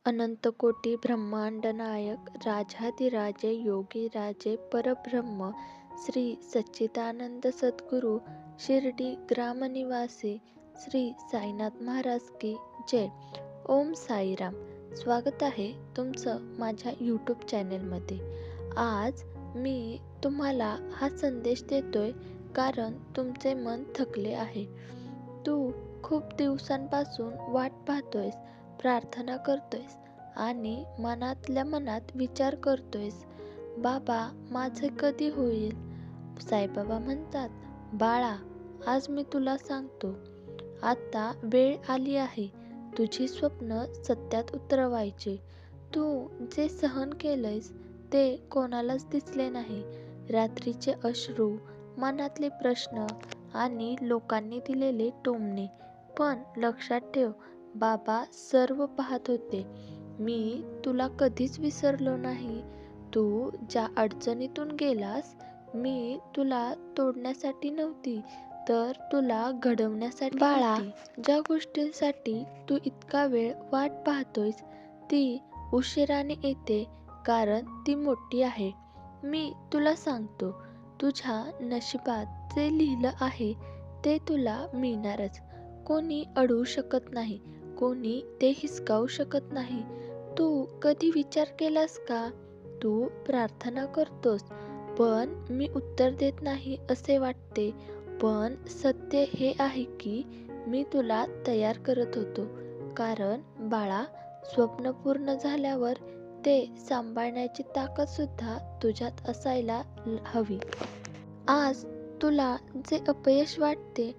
अनंतकोटी ब्रह्मांड नायक राजाधिराजे योगीराजे परब्रह्म श्री सच्चिदानंद सद्गुरु शिर्डी ग्रामनिवासी श्री साईनाथ महाराज की जय. ओम साईराम. स्वागत आहे तुमचं माझ्या यूट्यूब चॅनलमध्ये. आज मी तुम्हाला हा संदेश देतोय कारण तुमचे मन थकले आहे. तू खूप दिवसांपासून वाट पाहतोयस, प्रार्थना करतोयस आणि मनातल्या मनात विचार करतोयस, बाबा माझे कधी होईल. साईबाबा म्हणतात, बाळा आज मी तुला सांगतो, आता वेळ आली आहे तुझी स्वप्न सत्यात उतरवायची. तू जे सहन केलंयस ते कोणालाच दिसले नाही. रात्रीचे अश्रू, मनातले प्रश्न आणि लोकांनी दिलेले टोमणे. पण लक्षात ठेव, बाबा सर्व पाहत होते. मी तुला कधीच विसरलो नाही. तू ज्या अडचणीतून गेलास, मी तुला तोडण्यासाठी नव्हती, तर तुला घडवण्यासाठी बाळा होती. ज्या गोष्टींसाठी तू इतका वेळ वाट पाहतोयस, ती उशिराने येते कारण ती मोठी आहे. मी तुला सांगतो, तुझ्या नशिबात जे लिहिलं आहे ते तुला मिळणारच. कोणी अडवू शकत नाही, कोणी ते हिसकावू शकत नाही. तू कधी विचार केलास का? तू प्रार्थना करतोस, पण मी उत्तर देत नाही असे वाटते. पण सत्य हे आहे की मी तुला तयार करत होतो. कारण बाळा, स्वप्न पूर्ण झाल्यावर ते सांभाळण्याची ताकद सुद्धा तुझ्यात असायला हवी. आज तुला जे अपयश वाटते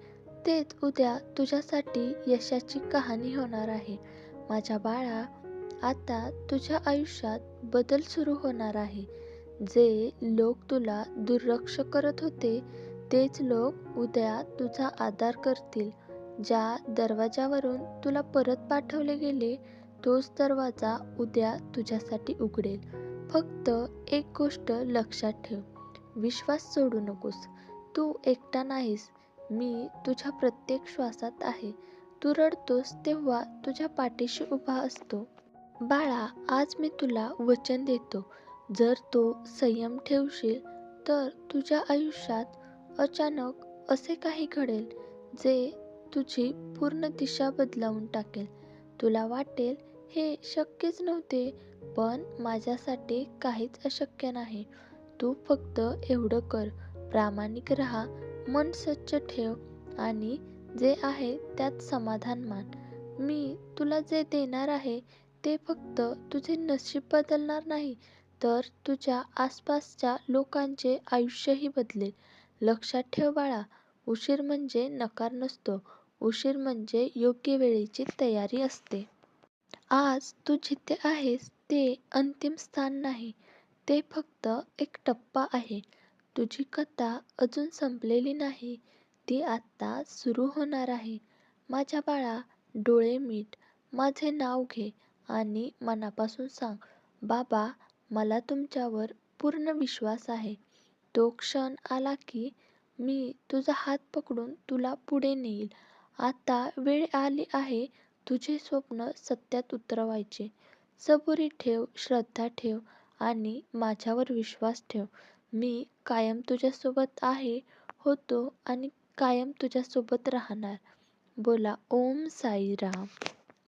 तेच उद्या तुझ्यासाठी यशाची कहाणी होणार आहे. माझ्या बाळा, आता तुझ्या आयुष्यात बदल सुरू होणार आहे. जे लोक तुला दुर्लक्ष करत होते तेच लोक उद्या तुझा आदर करतील. ज्या दरवाजावरून तुला परत पाठवले गेले तोच दरवाजा उद्या तुझ्यासाठी उघडेल. फक्त एक गोष्ट लक्षात ठेव, विश्वास सोडू नकोस. तू एकटा नाहीस. मी तुझ्या प्रत्येक श्वासात आहे. तू रडतोस तेव्हा तुझ्या पाठीशी उभा असतो. बाळा, आज मी तुला वचन देतो, जर तू संयम ठेवशील तर तुझ्या आयुष्यात अचानक असे काही घडेल जे तुझी पूर्ण दिशा बदलावून टाकेल. तुला वाटेल हे शक्यच नव्हते, पण माझ्यासाठी काहीच अशक्य नाही. तू फक्त एवढं कर, प्रामाणिक राहा, मन स्वच्छ ठेव आणि जे आहे त्यात समाधान मान. मी तुला जे देणार आहे ते फक्त तुझे नशीब बदलणार नाही, तर तुझ्या आसपासच्या लोकांचे आयुष्यही बदलेल. लक्षात ठेव बाळा, उशीर म्हणजे नकार नसतो, उशीर म्हणजे योग्य वेळेची तयारी असते. आज तू जिथे आहेस ते अंतिम स्थान नाही, ते फक्त एक टप्पा आहे. तुझी कथा अजून संपलेली नाही, ती आत्ता सुरू होणार आहे. माझ्या बाळा, डोळे मिट, माझे नाव घे आणि मनापासून सांग, बाबा मला तुमच्यावर पूर्ण विश्वास आहे. तो क्षण आला की मी तुझा हात पकडून तुला पुढे नेईल. आता वेळ आली आहे तुझे स्वप्न सत्यात उतरवायचे. सबुरी ठेव, श्रद्धा ठेव आणि माझ्यावर विश्वास ठेव. मी कायम तुझ्यासोबत आहे, होतो आणि कायम तुझ्यासोबत राहणार. बोला ओम साईराम.